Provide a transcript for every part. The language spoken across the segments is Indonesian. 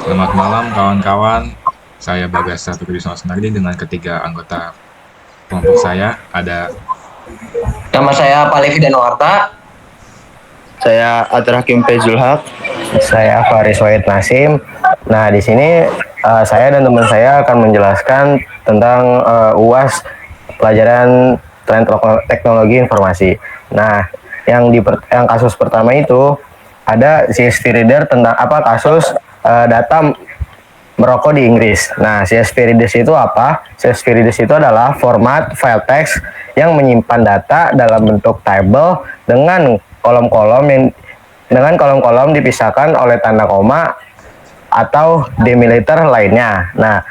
Selamat malam kawan-kawan. Saya Bagas Satu Sunardi dengan ketiga anggota kelompok saya. Ada Nama saya Palevi Danuarta. Saya Atur Hakim Fezul Haq. Saya Faris Wahid Nasim. Nah, di sini saya dan teman saya akan menjelaskan tentang UAS pelajaran teknologi informasi. Nah, yang kasus pertama itu ada CSV Reader tentang kasus data merokok di Inggris. Nah, CSV Readers itu apa? CSV Readers itu adalah format file text yang menyimpan data dalam bentuk table dengan kolom-kolom dipisahkan oleh tanda koma atau delimiter lainnya. Nah,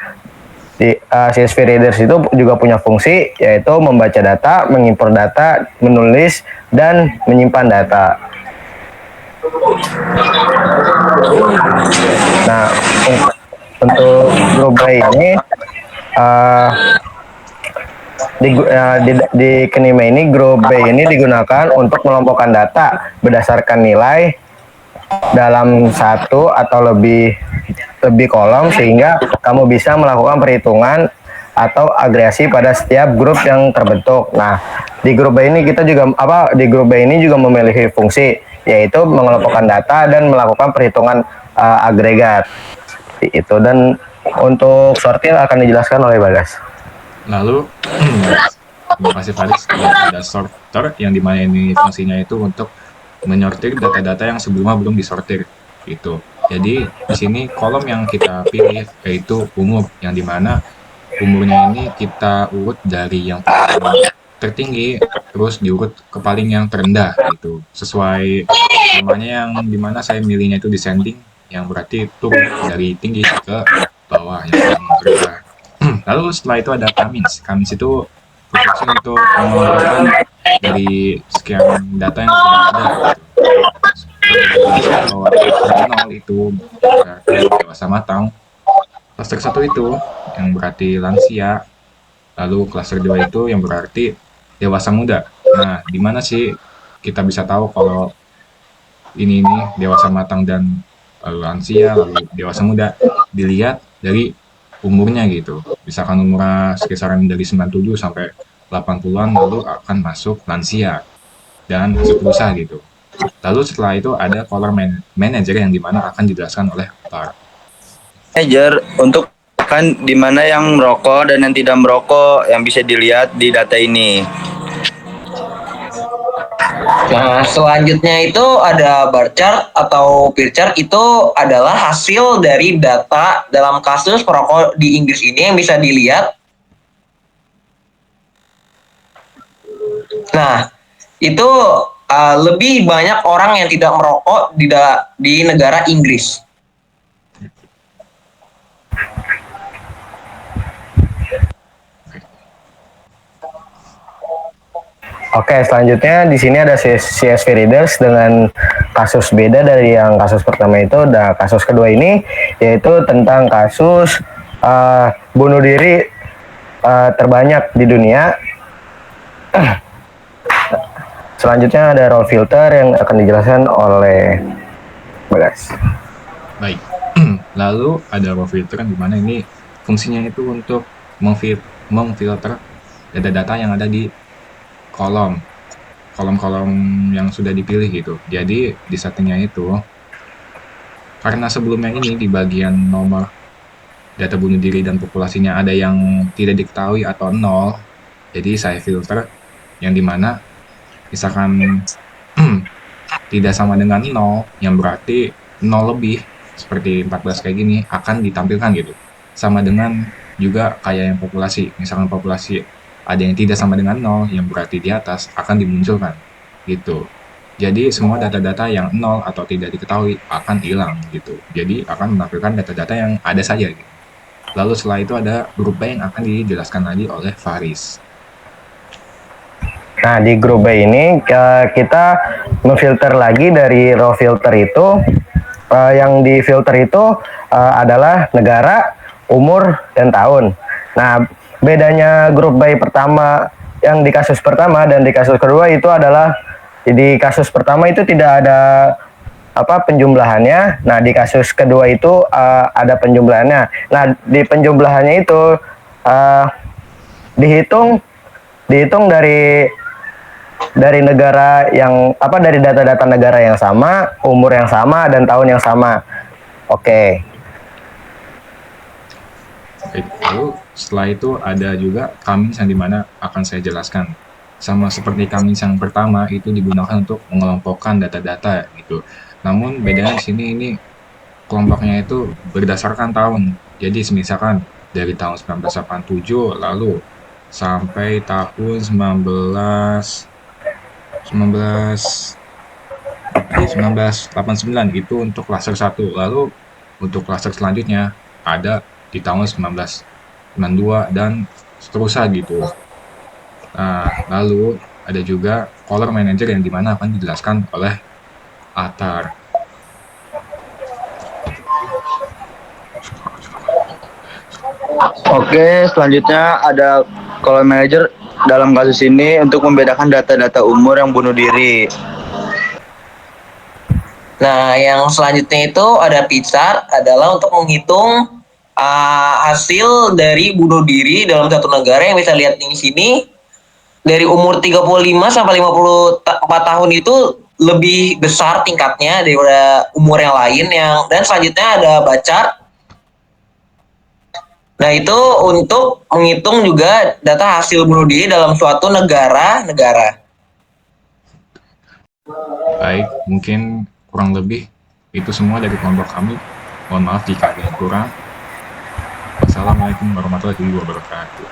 CSV Readers itu juga punya fungsi yaitu membaca data, mengimpor data, menulis, dan menyimpan data. Nah, untuk grup B ini di Kenima ini grup B ini digunakan untuk mengelompokkan data berdasarkan nilai dalam satu atau lebih kolom sehingga kamu bisa melakukan perhitungan atau agregasi pada setiap grup yang terbentuk. Nah, di grup B ini juga memiliki fungsi yaitu mengelompokkan data dan melakukan perhitungan agregat. Itu, dan untuk sortir akan dijelaskan oleh Bagas. lalu terima kasih Faris. Ada sorter yang dimana ini fungsinya itu untuk menyortir data-data yang sebelumnya belum disortir. Gitu. Jadi di sini kolom yang kita pilih yaitu umur, yang dimana umurnya ini kita urut dari yang paling tertinggi terus diurut ke paling yang terendah gitu, sesuai namanya, yang dimana saya milihnya itu descending, yang berarti turun dari tinggi ke bawah yang paling rendah. Lalu setelah itu ada Kamins. Kamins itu berfungsi untuk mengumpulkan dari sekian data yang sudah ada gitu. Bahwa klaster 0 itu berarti dewasa matang, klaster 1 itu yang berarti lansia, lalu klaster 2 itu yang berarti dewasa muda. Nah, di mana sih kita bisa tahu kalau ini dewasa matang dan lansia lalu dewasa muda? Dilihat dari umurnya gitu. Misalkan umurnya sekisaran dari 97 sampai 80-an, lalu akan masuk lansia dan seterusnya gitu. Lalu setelah itu ada color manager yang dimana akan dijelaskan oleh Par. Manager untuk kan di mana yang merokok dan yang tidak merokok yang bisa dilihat di data ini. Nah, selanjutnya itu ada bar chart atau pie chart. Itu adalah hasil dari data dalam kasus perokok di Inggris ini yang bisa dilihat. Nah, itu lebih banyak orang yang tidak merokok di negara Inggris. Oke, selanjutnya di sini ada CSV Readers dengan kasus beda dari yang kasus pertama itu. Nah, kasus kedua ini yaitu tentang kasus bunuh diri terbanyak di dunia. Selanjutnya ada roll filter yang akan dijelaskan oleh Bagas. Baik. Lalu ada row filter di mana ini fungsinya itu untuk memfilter data-data yang ada di kolom-kolom yang sudah dipilih gitu. Jadi di settingnya itu, karena sebelumnya ini di bagian nomor data bunuh diri dan populasinya ada yang tidak diketahui atau nol, jadi saya filter yang dimana misalkan tidak sama dengan 0, yang berarti 0 lebih, seperti 14 kayak gini, akan ditampilkan gitu. Sama dengan juga kayak yang populasi, misalkan populasi ada yang tidak sama dengan 0, yang berarti di atas akan dimunculkan gitu. Jadi semua data-data yang 0 atau tidak diketahui akan hilang gitu. Jadi akan menampilkan data-data yang ada saja gitu. Lalu setelah itu ada grup B yang akan dijelaskan lagi oleh Faris. Nah, di grup B ini kita memfilter lagi dari row filter itu. Yang difilter itu adalah negara, umur, dan tahun. Nah, bedanya grup B pertama yang di kasus pertama dan di kasus kedua itu adalah di kasus pertama itu tidak ada apa penjumlahannya. Nah, di kasus kedua itu ada penjumlahannya. Nah, di penjumlahannya itu dihitung dihitung dari negara yang apa dari data-data negara yang sama, umur yang sama dan tahun yang sama. Oke. Oke, lalu setelah itu ada juga Cummins yang dimana akan saya jelaskan. Sama seperti Cummins yang pertama itu digunakan untuk mengelompokkan data-data gitu. Namun bedanya di sini ini kelompoknya itu berdasarkan tahun. Jadi misalkan dari tahun 1987 lalu sampai tahun 1989 itu untuk klaster 1. Lalu untuk klaster selanjutnya ada di tahun 1992 dan seterusnya gitu. Nah, lalu ada juga color manager yang dimana akan dijelaskan oleh Atar. Oke, selanjutnya ada color manager dalam kasus ini untuk membedakan data-data umur yang bunuh diri. Nah, yang selanjutnya itu ada Pixar adalah untuk menghitung hasil dari bunuh diri dalam satu negara yang bisa lihat di sini dari umur 35 sampai 54 tahun itu lebih besar tingkatnya daripada umur yang lain dan selanjutnya ada Bacar. Nah, itu untuk menghitung juga data hasil bunuh diri dalam suatu negara. Baik, mungkin kurang lebih itu semua dari kelompok kami. Mohon maaf jika ada yang kurang. Wassalamualaikum warahmatullahi wabarakatuh.